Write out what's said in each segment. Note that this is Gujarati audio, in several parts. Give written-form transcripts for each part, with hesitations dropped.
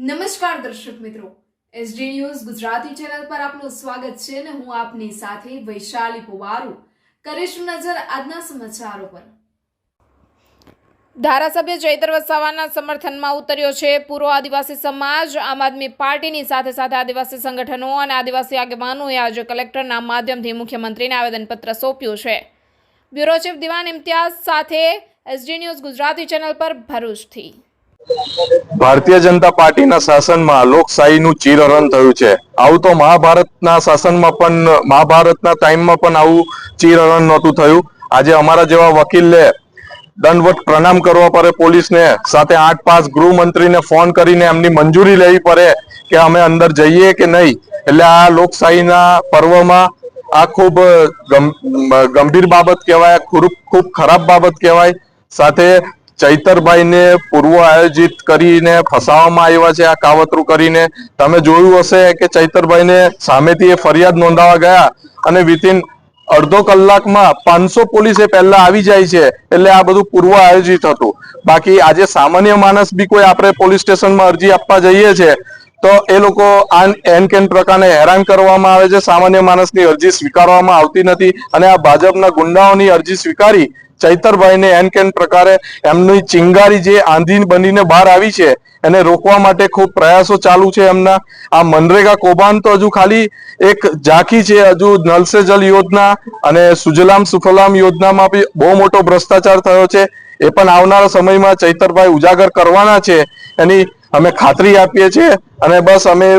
નમસ્કાર દર્શક મિત્રો, એસડી ન્યૂઝ ગુજરાતી ચેનલ પર આપનું સ્વાગત છે અને હું આપની સાથે વૈશાલી પુવારુ કરીશું નજર આજના સમાચારો પર। ધારાસભ્ય ચૈતર વસાવાના સમર્થનમાં ઉતર્યો છે પૂર્વ આદિવાસી સમાજ। આમ આદમી પાર્ટીની સાથે સાથે આદિવાસી સંગઠનો અને આદિવાસી આગેવાનોએ આજે કલેક્ટરના માધ્યમથી મુખ્યમંત્રીને આવેદનપત્ર સોંપ્યું છે। બ્યુરો ચીફ દિવાન ઇમ્તિયાઝ સાથે એસડી ન્યૂઝ ગુજરાતી ચેનલ પર ભરૂચથી। ભારતીય જનતા પાર્ટીના શાસનમાં લોકશાહીનું ચીરહરણ થયું છે। આવું તો મહાભારતના શાસનમાં પણ મહાભારતના ટાઈમમાં પણ આવું ચીરહરણ નહોતું થયું। આજે અમારા જેવા વકીલને દંડવત પ્રણામ કરવા પડે પોલીસને, સાથે 8-5 ગૃહમંત્રીને ફોન કરીને એમની મંજૂરી લેવી પડે કે અમે અંદર જઈએ કે નહીં। એટલે આ લોકશાહીના પર્વમાં આ ખૂબ ગંભીર બાબત કહેવાય, ખૂબ ખરાબ બાબત કહેવાય। સાથે ચૈતરભાઈને પૂર્વ આયોજિત કરીને ફસાવવામાં આવ્યા છે। આ કાવતરું કરીને તમે જોયું હશે કે ચૈતરભાઈને સામેથી એ ફરિયાદ નોંધાવા ગયા અને વિધિન અડધો કલાકમાં 500 પોલીસે પહેલા આવી જાય છે। એટલે આ બધું પૂર્વ આયોજિત હતું। બાકી આજે સામાન્ય માણસ બી કોઈ આપણે પોલીસ સ્ટેશનમાં અરજી આપવા જઈએ છે તો એ લોકો એન કેન પ્રકારે હેરાન કરવામાં આવે છે। સામાન્ય માણસની અરજી સ્વીકારવામાં આવતી નથી અને આ ભાજપના ગુંડાઓની અરજી સ્વીકારી ચૈતરભાઈને એન કેન પ્રકારે એમની ચિંગારી જે આંધી બનીને બહાર આવી છે એને રોકવા માટે ખૂબ પ્રયાસો ચાલુ છે એમના। આ મનરેગા કૌભાંડ તો હજુ ખાલી એક ઝાંખી છે। હજુ નલ સે જલ યોજના અને સુજલામ સુફલામ યોજનામાં બી બહુ મોટો ભ્રષ્ટાચાર થયો છે। એ પણ આવનારા સમયમાં ચૈતરભાઈ ઉજાગર કરવાના છે એની અમે ખાતરી આપીએ છીએ અને બસ અમે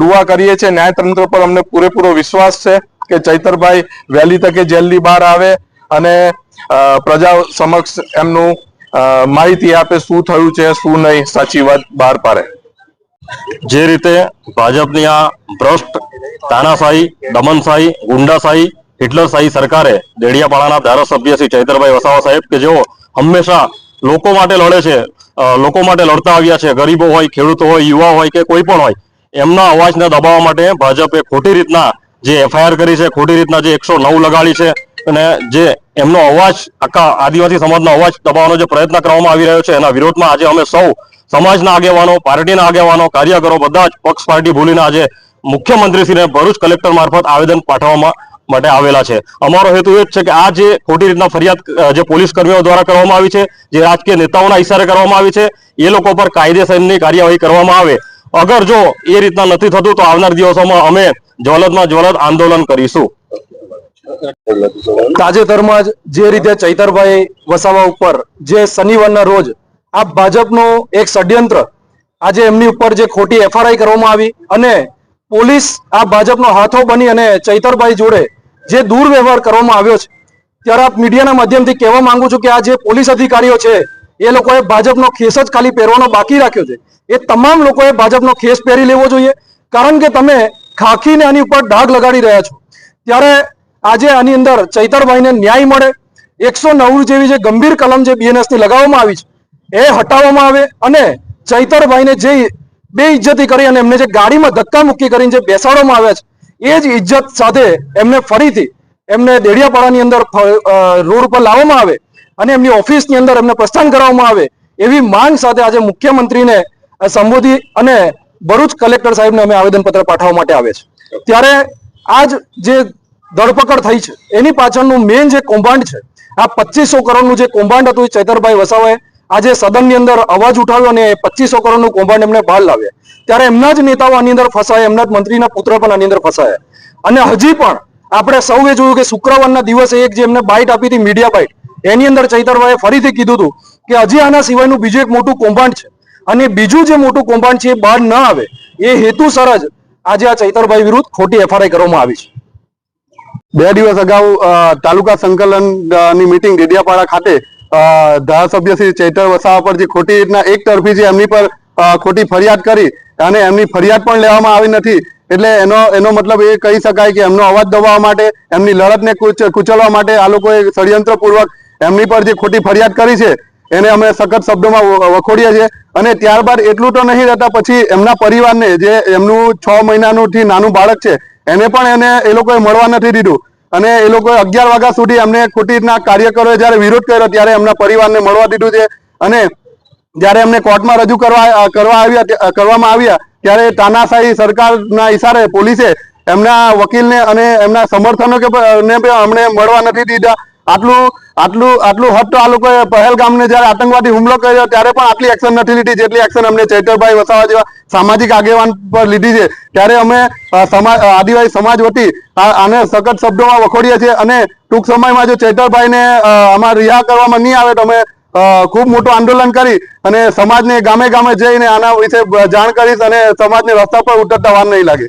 દુઆ કરીએ છીએ। ન્યાયતંત્ર પર અમને પૂરેપૂરો વિશ્વાસ છે કે ચૈતરભાઈ વહેલી તકે જેલની બહાર આવે અને પ્રજા સમક્ષ એમનું માહિતી આપે શું થયું છે શું નહીં, સાચી વાત બહાર પાડે। જે રીતે ભાજપની આ ભ્રષ્ટ તાનાશાહી, દમનશાહી, ગુંડાશાહી, હિટલરશાહી સરકારે દેડિયાપાડાના ધારાસભ્ય શ્રી ચૈતરભાઈ વસાવા સાહેબ કે જેઓ હંમેશા લોકો માટે લડે છે, લોકો માટે લડતા આવ્યા છે, ગરીબો હોય, ખેડૂતો હોય, યુવા હોય કે કોઈ પણ હોય, એમના અવાજને દબાવવા માટે ભાજપે ખોટી રીતના જે એફઆઈઆર કરી છે, ખોટી રીતના જે 109 લગાડી છે અને જે એમનો અવાજ આખા આદિવાસી સમાજનો અવાજ દબાવવાનો જે પ્રયત્ન કરવામાં આવી રહ્યો છે એના વિરોધમાં આજે અમે સૌ સમાજના આગેવાનો, પાર્ટીના આગેવાનો, કાર્યકરો બધા જ પક્ષ પાર્ટી ભૂલીને આજે મુખ્યમંત્રીશ્રીને ભરૂચ કલેક્ટર મારફત આવેદન પાઠવવા માટે આવેલા છે। અમારો હેતુ એ જ છે કે આ જે ખોટી રીતના ફરિયાદ જે પોલીસ કર્મીઓ દ્વારા કરવામાં આવી છે, જે રાજકીય નેતાઓના ઇશારે કરવામાં આવી છે, એ લોકો પર કાયદેસરની કાર્યવાહી કરવામાં આવે। અગર જો એ રીતના નથી થતું તો આવનાર દિવસોમાં અમે જ્વલંતમાં જ્વલંત આંદોલન કરીશું। તાજેતરમાં જ જે રીતે ચૈતરભાઈ વસાવા ઉપર જે શનિવારના રોજ આ ભાજપનું એક ષડયંત્ર આજે એમની ઉપર જે ખોટી એફઆરઆઈ કરવામાં આવી અને પોલીસ આ ભાજપનો હાથો બની અને ચૈતરભાઈ જોડે જે દુર્વ્યવહાર કરવામાં આવ્યો છે, ત્યારે આપ મીડિયાના માધ્યમથી કહેવા માંગુ છું કે આ જે પોલીસ અધિકારીઓ છે એ લોકોએ ભાજપનો ખેસ જ ખાલી પહેરવાનો બાકી રાખ્યો છે। એ તમામ લોકોએ ભાજપનો ખેસ પહેરી લેવો જોઈએ, કારણ કે તમે ખાખીને આની ઉપર ડાઘ લગાડી રહ્યા છો। ત્યારે આજે આની અંદર ચૈતરભાઈને ન્યાય મળે, 109 જેવી જે ગંભીર કલમ જે બીએનએસની લગાવવામાં આવી છે એ હટાવવામાં આવે અને ચૈતરભાઈને જે બેઇજ્જતી કરી અને એમને જે ગાડીમાં ધક્કા મુક્કી કરીને જે બેસાડવામાં આવ્યા છે એ જ ઇજ્જત સાથે એમને ફરીથી એમને દેડિયાપાડાની અંદર રોડ પર લાવવામાં આવે અને એમની ઓફિસની અંદર એમને પ્રસ્થાન કરવામાં આવે એવી માંગ સાથે આજે મુખ્યમંત્રીને સંબોધી અને ભરૂચ કલેક્ટર સાહેબને અમે આવેદનપત્ર પાઠવવા માટે આવે છે। ત્યારે આજ જે ધરપકડ થઈ છે એની પાછળનું મેઇન જે કૌભાંડ છે, આ 2500 કરોડનું જે કૌભાંડ હતું એ ચૈતરભાઈ વસાવાએ આજે સદનની અંદર અવાજ ઉઠાવ્યો અને 2500 કરોડનું કૌભાંડ એમને બહાર લાવ્યા। ત્યારે એમના જ નેતાઓ આની અંદર ફસાયા, એમના જ મંત્રીના પુત્ર પણ આની અંદર ફસાયા અને હજી પણ આપણે સૌએ જોયું કે શુક્રવારના દિવસે એક જે એમને બાઇટ આપી હતી, મીડિયા બાઇટ, એની અંદર ચૈતરભાઈએ ફરીથી કીધું હતું કે હજી આના સિવાયનું બીજું એક મોટું કૌભાંડ છે અને બીજું જે મોટું કૌભાંડ છે એ બહાર ન આવે એ હેતુસર જ આજે આ ચૈતરભાઈ વિરુદ્ધ ખોટી એફઆરઆઈ કરવામાં આવી છે। 2 દિવસ અગાઉ તાલુકા સંકલનની મીટિંગ ડેડિયાપાડા ખાતે ધારાસભ્ય શ્રી ચૈતર વસાવા પર જે ખોટી રીતના એક તરફી જે એમની પર ખોટી ફરિયાદ કરી અને એમની ફરિયાદ પણ લેવામાં આવી નથી। એટલે એનો મતલબ એ કહી શકાય કે એમનો અવાજ દબાવવા માટે, એમની લડતને કુચલવા માટે આ લોકોએ ષડયંત્રપૂર્વક એમની પર જે ખોટી ફરિયાદ કરી છે એને અમે સખત શબ્દોમાં વખોડીએ છીએ। અને ત્યારબાદ એટલું તો નહીં રહેતા, પછી એમના પરિવારને જે એમનું 6 મહિનાનું થી નાનું બાળક છે એને પણ એ લોકોએ મળવા નથી દીધું અને એ લોકોએ 11 વાગ્યા સુધી એમને ખોટી રીતના કાર્યકરોએ જ્યારે વિરોધ કર્યો ત્યારે એમના પરિવારને મળવા દીધું છે અને જ્યારે એમને કોર્ટમાં રજૂ કરવામાં આવ્યા ત્યારે તાનાશાહી સરકારના ઇશારે પોલીસે એમના વકીલને અને એમના સમર્થનો ને અમને મળવા નથી દીધા. આટલું હદ આ લોકોએ પહેલગામને જ્યારે આતંકવાદી હુમલો કર્યો ત્યારે પણ આટલી એક્શન નથી લીધી જેટલી એક્શન અમને ચૈતરભાઈ વસાવા જેવા સામાજિક આગેવાન પર લીધી છે. ત્યારે અમે આદિવાસી સમાજ વતી આને સખત શબ્દોમાં વખોડીએ છીએ અને ટૂંક સમયમાં જો ચૈતરભાઈને આમાં રિહા કરવામાં નહીં આવે તો અમે ખૂબ મોટું આંદોલન કરી અને સમાજને ગામે ગામે જઈને આના વિશે જાણ કરીશ અને સમાજને રસ્તા પર ઉતરતા વાર નહીં લાગે.